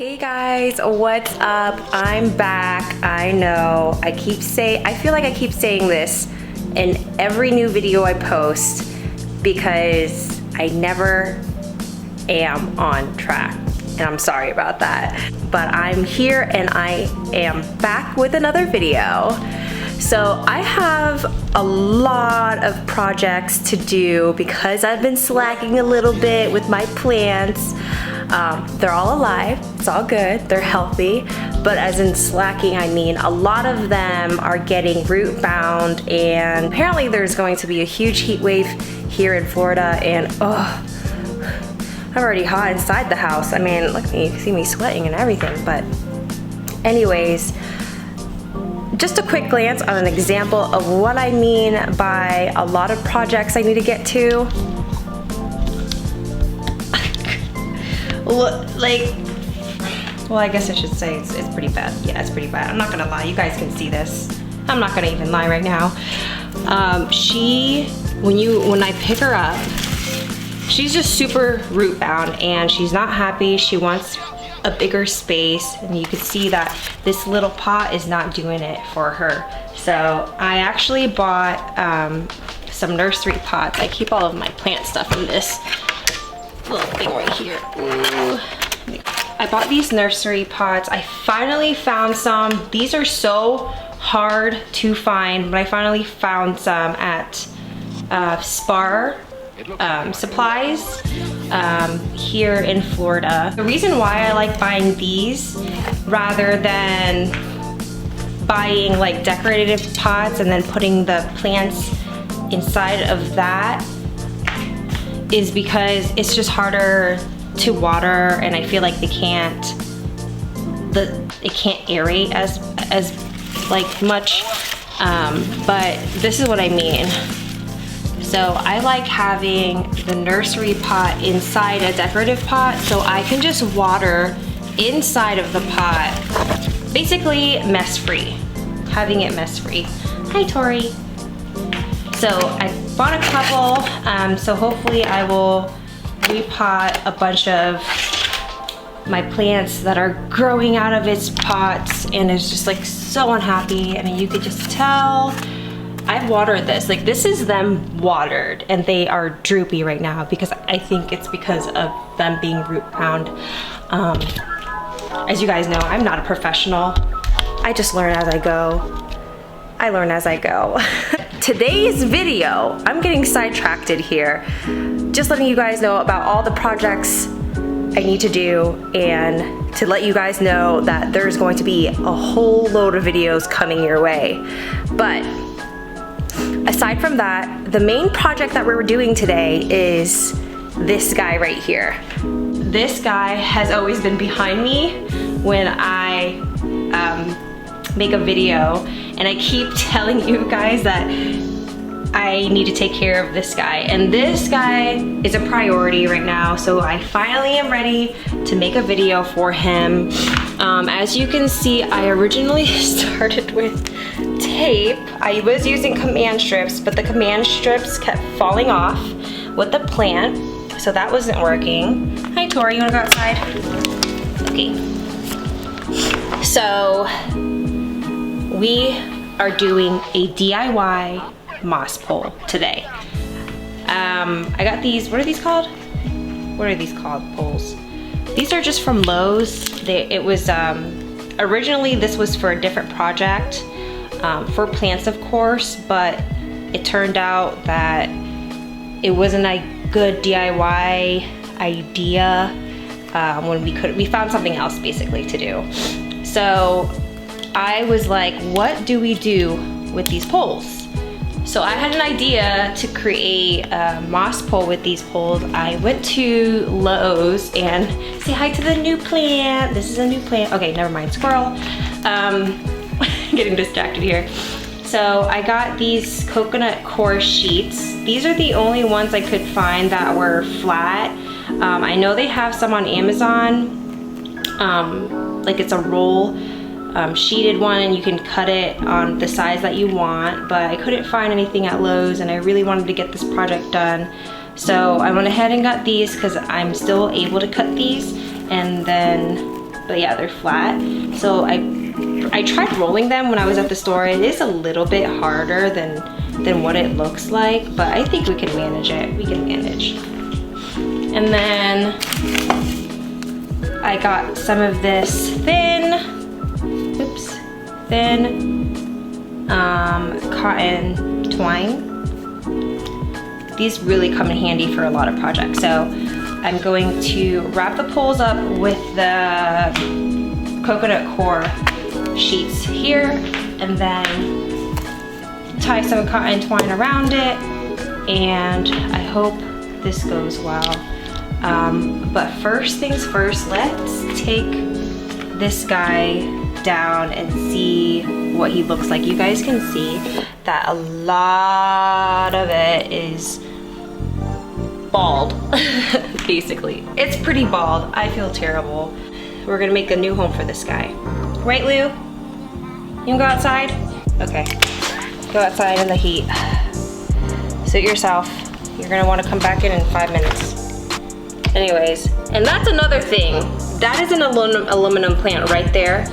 Hey guys, what's up? I'm back. I know I feel like I keep saying this in every new video I post because I never am on track, and I'm sorry about that. But I'm here and I am back with another video. So I have a lot of projects to do because I've been slacking a little bit with my plants. They're all alive, it's all good, they're healthy, but as in slacking, I mean a lot of them are getting root bound, and apparently there's going to be a huge heat wave here in Florida, and I'm already hot inside the house. I mean, look at me, you can see me sweating and everything, but anyways, just a quick glance on an example of what I mean by a lot of projects I need to get to. Well, I guess I should say it's pretty bad. Yeah, it's pretty bad. I'm not gonna lie, you guys can see this. I'm not gonna even lie right now. When I pick her up, she's just super root bound and she's not happy. She wants a bigger space, and you can see that this little pot is not doing it for her. So I actually bought some nursery pots. I keep all of my plant stuff in this little thing right here. Ooh. I bought these nursery pots. I finally found some. These are so hard to find, but I finally found some at Spar Supplies here in Florida. The reason why I like buying these rather than buying like decorative pots and then putting the plants inside of that is because it's just harder to water, and I feel like it can't aerate as like much, but this is what I mean. So I like having the nursery pot inside a decorative pot so I can just water inside of the pot, basically mess free, having it mess free. Hi Tori. So I bought a couple, so hopefully I will repot a bunch of my plants that are growing out of its pots, and it's just like so unhappy. I mean, you could just tell. I've watered this, like this is them watered, and they are droopy right now because I think it's because of them being root bound. As you guys know, I'm not a professional. I just learn as I go. I learn as I go. Today's video, I'm getting sidetracked here. Just letting you guys know about all the projects I need to do, and to let you guys know that there's going to be a whole load of videos coming your way. But aside from that, the main project that we're doing today is this guy right here. This guy has always been behind me when I make a video, and I keep telling you guys that I need to take care of this guy, and this guy is a priority right now, so I finally am ready to make a video for him. As you can see, I originally started with tape. I was using command strips, but the command strips kept falling off with the plant, so that wasn't working. Hi Tori, you wanna go outside? Okay. So we are doing a DIY moss pole today. I got these, what are these called? What are these called, poles? These are just from Lowe's. Originally this was for a different project, for plants of course, but it turned out that it wasn't a good DIY idea when we found something else basically to do. So I was like, what do we do with these poles? So I had an idea to create a moss pole with these poles. I went to Lowe's, and say hi to the new plant. This is a new plant. Okay, never mind, squirrel. Getting distracted here. So I got these coconut core sheets. These are the only ones I could find that were flat. I know they have some on Amazon, like it's a roll. Sheeted one, and you can cut it on the size that you want, but I couldn't find anything at Lowe's, and I really wanted to get this project done. So I went ahead and got these because I'm still able to cut these, and then but yeah, they're flat. So I tried rolling them when I was at the store. It is a little bit harder than what it looks like, but I think we can manage it. We can manage. And then I got some of this thin cotton twine. These really come in handy for a lot of projects. So I'm going to wrap the poles up with the coconut core sheets here, and then tie some cotton twine around it, and I hope this goes well. But first things first, let's take this guy down and see what he looks like. You guys can see that a lot of it is bald, basically. It's pretty bald. I feel terrible. We're gonna make a new home for this guy. Right, Lou? You can go outside? Okay. Go outside in the heat. Suit yourself. You're gonna wanna come back in 5 minutes. Anyways, and that's another thing. That is an aluminum plant right there.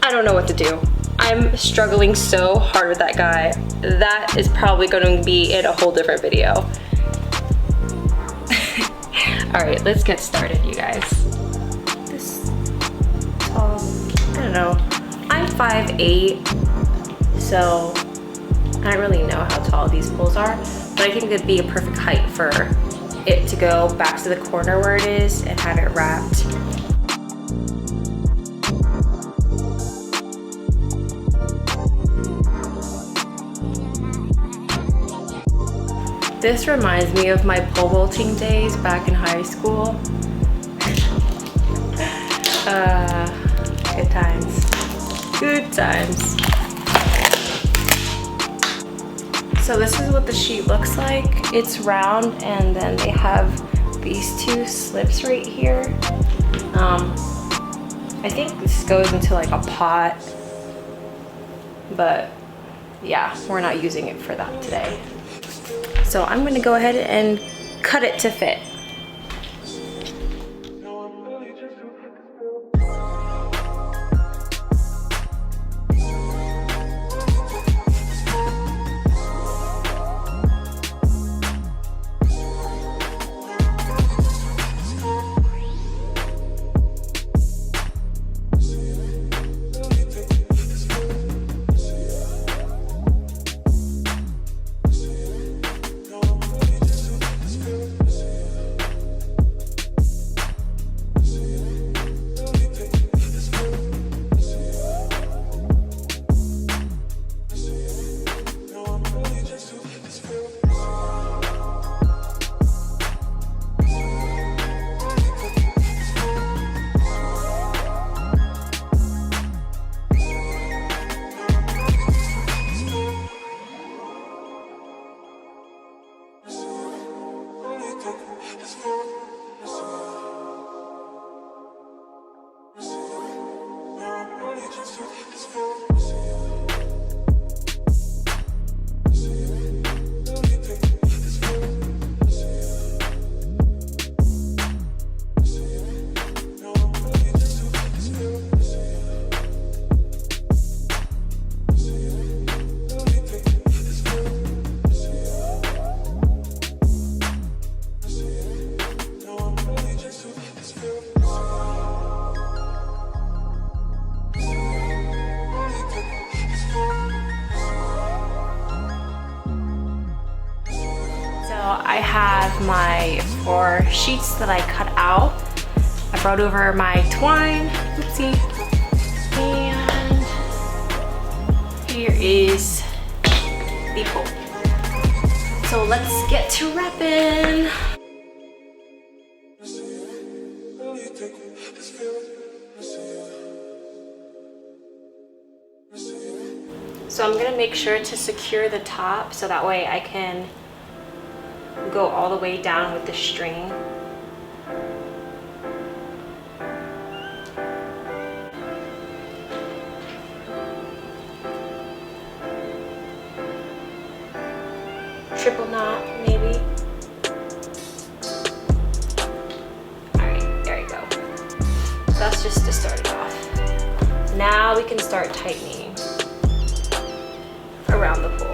I don't know what to do. I'm struggling so hard with that guy. That is probably going to be in a whole different video. All right, let's get started, you guys. This tall, I don't know. I'm 5'8", so I don't really know how tall these poles are, but I think it'd be a perfect height for it to go back to the corner where it is and have it wrapped. This reminds me of my pole vaulting days back in high school. Good times. Good times. So this is what the sheet looks like. It's round, and then they have these two slips right here. I think this goes into like a pot, but yeah, we're not using it for that today. So I'm gonna go ahead and cut it to fit. I have my 4 sheets that I cut out. I brought over my twine, oopsie, and here is the pole. So let's get to wrapping. So I'm gonna make sure to secure the top so that way I can go all the way down with the string. Triple knot, maybe. Alright, there you go. So that's that's just to start it off. Now we can start tightening around the pole.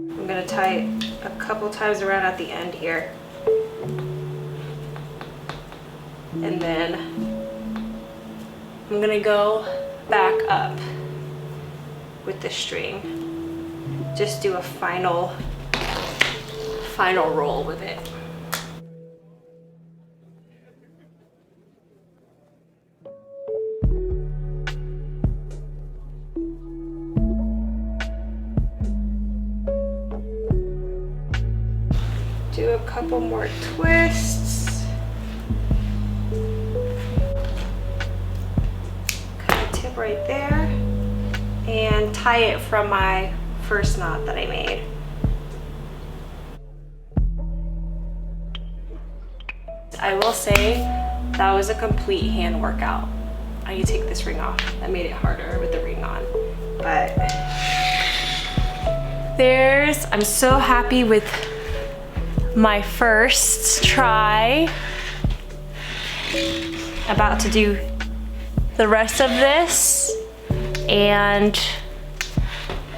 I'm gonna tie it a couple times around at the end here. And then I'm gonna go back up with the string. Just do a final roll with it. Do a couple more twists. Kind of tip right there and tie it from my first knot that I made. I will say that was a complete hand workout. I need to take this ring off. That made it harder with the ring on. But I'm so happy with my first try. About to do the rest of this, and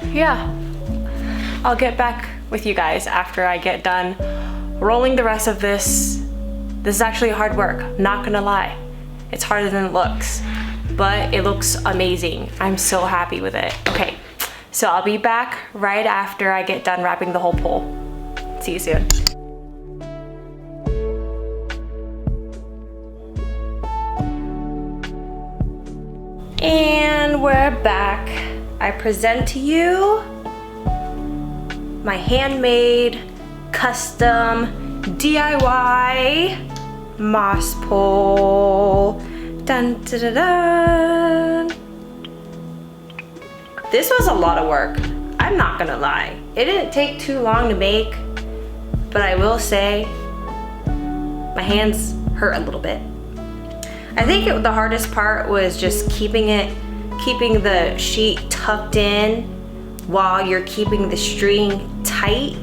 yeah, I'll get back with you guys after I get done rolling the rest of this. This is actually hard work, not gonna lie. It's harder than it looks, but it looks amazing. I'm so happy with it. Okay, so I'll be back right after I get done wrapping the whole pole. See you soon. And we're back. I present to you my handmade, custom, DIY moss pole. Dun, dun, dun, dun. This was a lot of work. I'm not gonna lie. It didn't take too long to make, but I will say my hands hurt a little bit. I think the hardest part was just keeping the sheet tucked in while you're keeping the string tight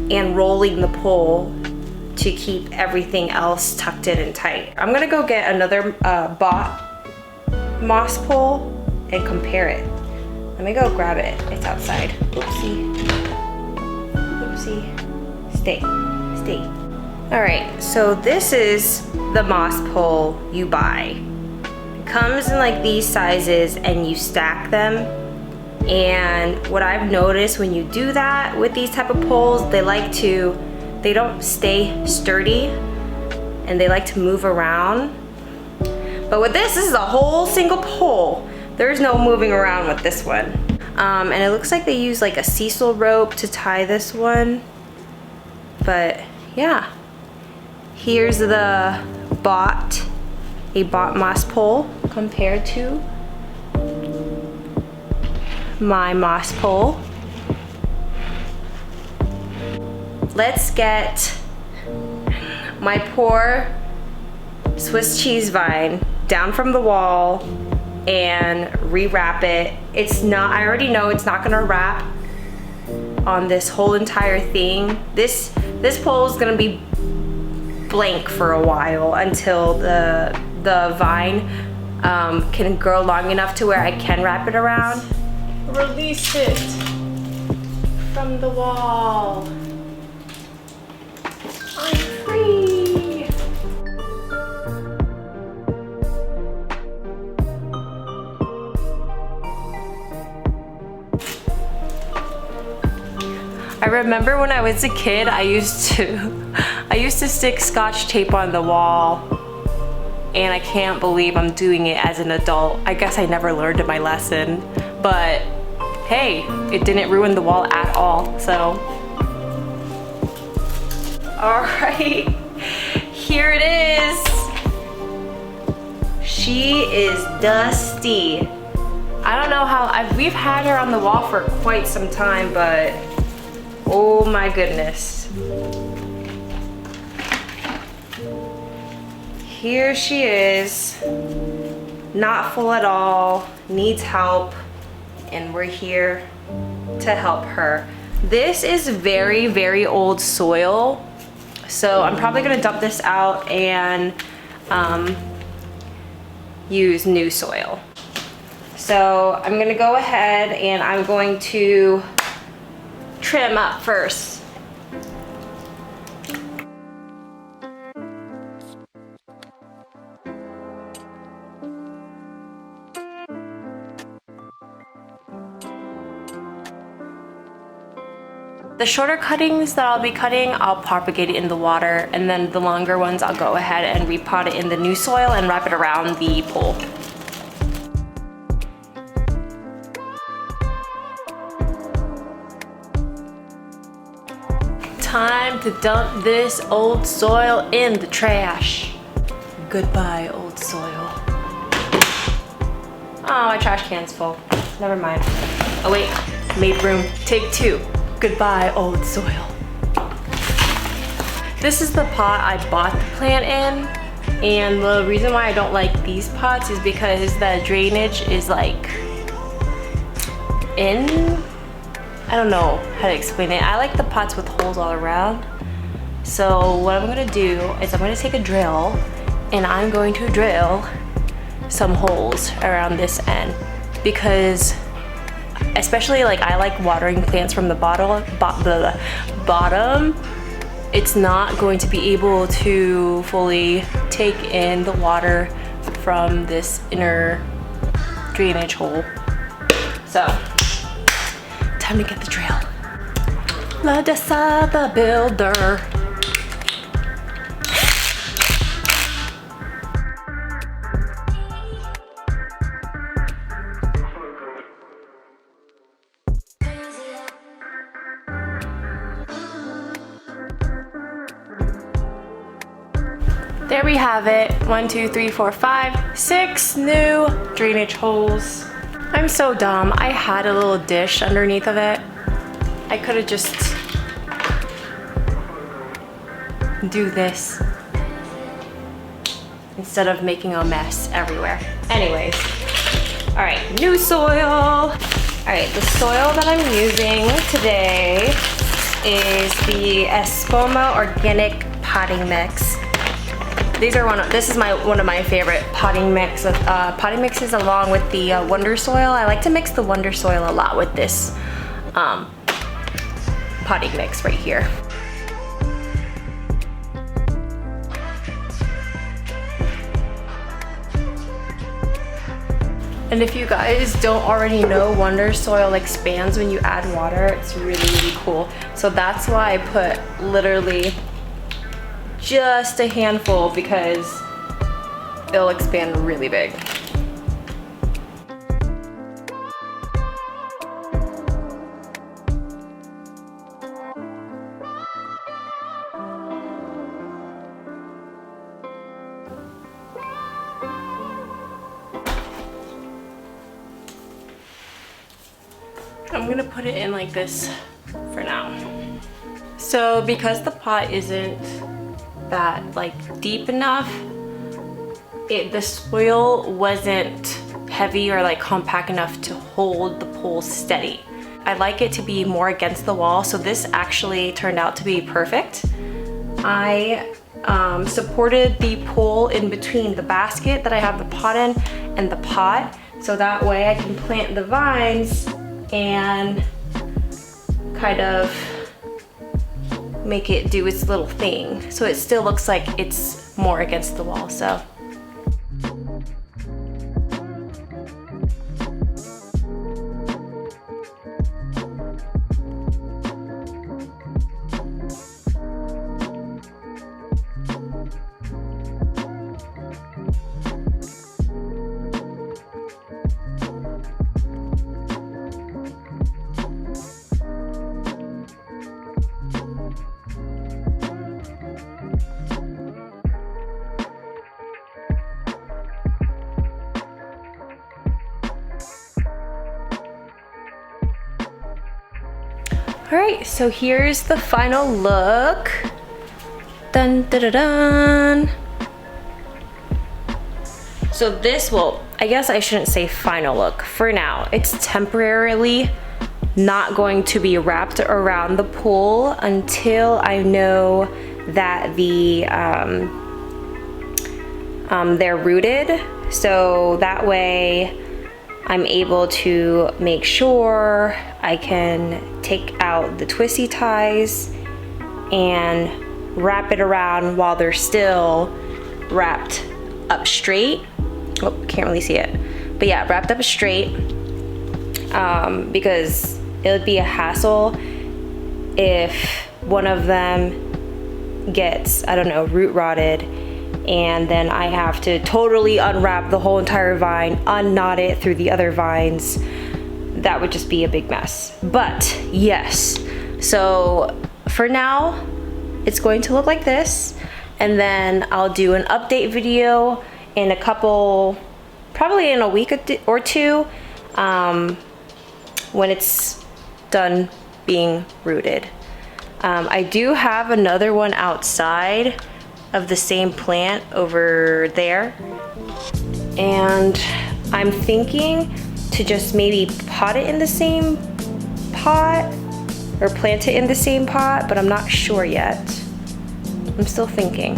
and rolling the pole to keep everything else tucked in and tight. I'm gonna go get another bought moss pole and compare it. Let me go grab it. It's outside. Oopsie. Oopsie. Stay. All right, so this is the moss pole you buy. It comes in like these sizes and you stack them. And what I've noticed when you do that with these type of poles, they don't stay sturdy and they like to move around. But with this is a whole single pole. There's no moving around with this one. And it looks like they use like a sisal rope to tie this one. But yeah, here's the bot, a bot moss pole compared to my moss pole. Let's get my poor Swiss cheese vine down from the wall and rewrap it. It's not, I already know it's not gonna wrap on this whole entire thing. This pole is gonna be blank for a while until the vine can grow long enough to where I can wrap it around. Release it from the wall. I'm free. I remember when I was a kid, I used to stick Scotch tape on the wall, and I can't believe I'm doing it as an adult. I guess I never learned my lesson, but hey, it didn't ruin the wall at all, so. All right, here it is. She is dusty. I don't know how, we've had her on the wall for quite some time, but oh my goodness. Here she is, not full at all, needs help, and we're here to help her. This is very, very old soil, so I'm probably gonna dump this out and use new soil. So I'm gonna go ahead and I'm going to trim up first. The shorter cuttings that I'll be cutting, I'll propagate it in the water, and then the longer ones I'll go ahead and repot it in the new soil and wrap it around the pole. Time to dump this old soil in the trash. Goodbye, old soil. Oh, my trash can's full. Never mind. Oh wait, made room. Take two. Goodbye, old soil. This is the pot I bought the plant in, and the reason why I don't like these pots is because the drainage is like I don't know how to explain it. I like the pots with holes all around. So what I'm gonna do is I'm gonna take a drill and I'm going to drill some holes around this end, because especially like I like watering plants from the bottom, it's not going to be able to fully take in the water from this inner drainage hole. So, time to get the drill. Ladesa the builder. There we have it. 1, 2, 3, 4, 5, 6 new drainage holes. I'm so dumb. I had a little dish underneath of it. I could have just do this instead of making a mess everywhere. Anyways, all right, new soil. All right, the soil that I'm using today is the Espoma Organic Potting Mix. This is one of my favorite potting mixes along with the Wonder Soil. I like to mix the Wonder Soil a lot with this potting mix right here. And if you guys don't already know, Wonder Soil expands when you add water. It's really, really cool. So that's why I put literally just a handful, because it'll expand really big. I'm gonna put it in like this for now. So because the pot isn't that like deep enough, the soil wasn't heavy or like compact enough to hold the pole steady. I like it to be more against the wall, so this actually turned out to be perfect. I supported the pole in between the basket that I have the pot in and the pot, so that way I can plant the vines and kind of make it do its little thing. So it still looks like it's more against the wall, so. All right, so here's the final look. Dun, dun, dun, dun. So this will, I guess I shouldn't say final look. For now, it's temporarily not going to be wrapped around the pole until I know that they're rooted. So that way I'm able to make sure I can take out the twisty ties and wrap it around while they're still wrapped up straight. Oh, can't really see it. But yeah, wrapped up straight, because it would be a hassle if one of them gets, I don't know, root rotted, and then I have to totally unwrap the whole entire vine, unknot it through the other vines. That would just be a big mess. But yes, so for now, it's going to look like this, and then I'll do an update video in a couple, probably in a week or two, when it's done being rooted. I do have another one outside of the same plant over there, and I'm thinking to just maybe pot it in the same pot or plant it in the same pot, but I'm not sure yet. I'm still thinking.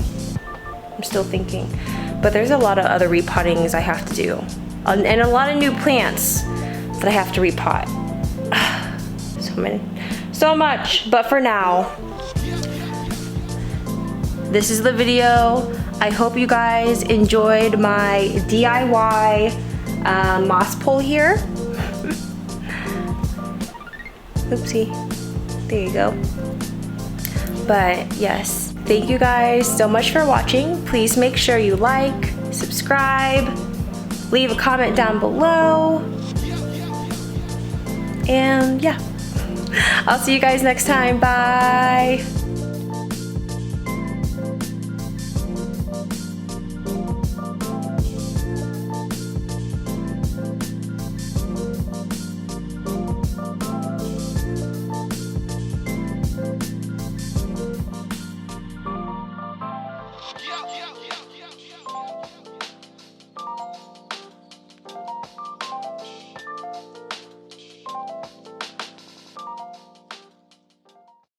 But there's a lot of other repottings I have to do, and a lot of new plants that I have to repot. So much, but for now, this is the video. I hope you guys enjoyed my DIY moss pole here. Oopsie, there you go. But yes, thank you guys so much for watching. Please make sure you like, subscribe, leave a comment down below, and yeah, I'll see you guys next time. Bye.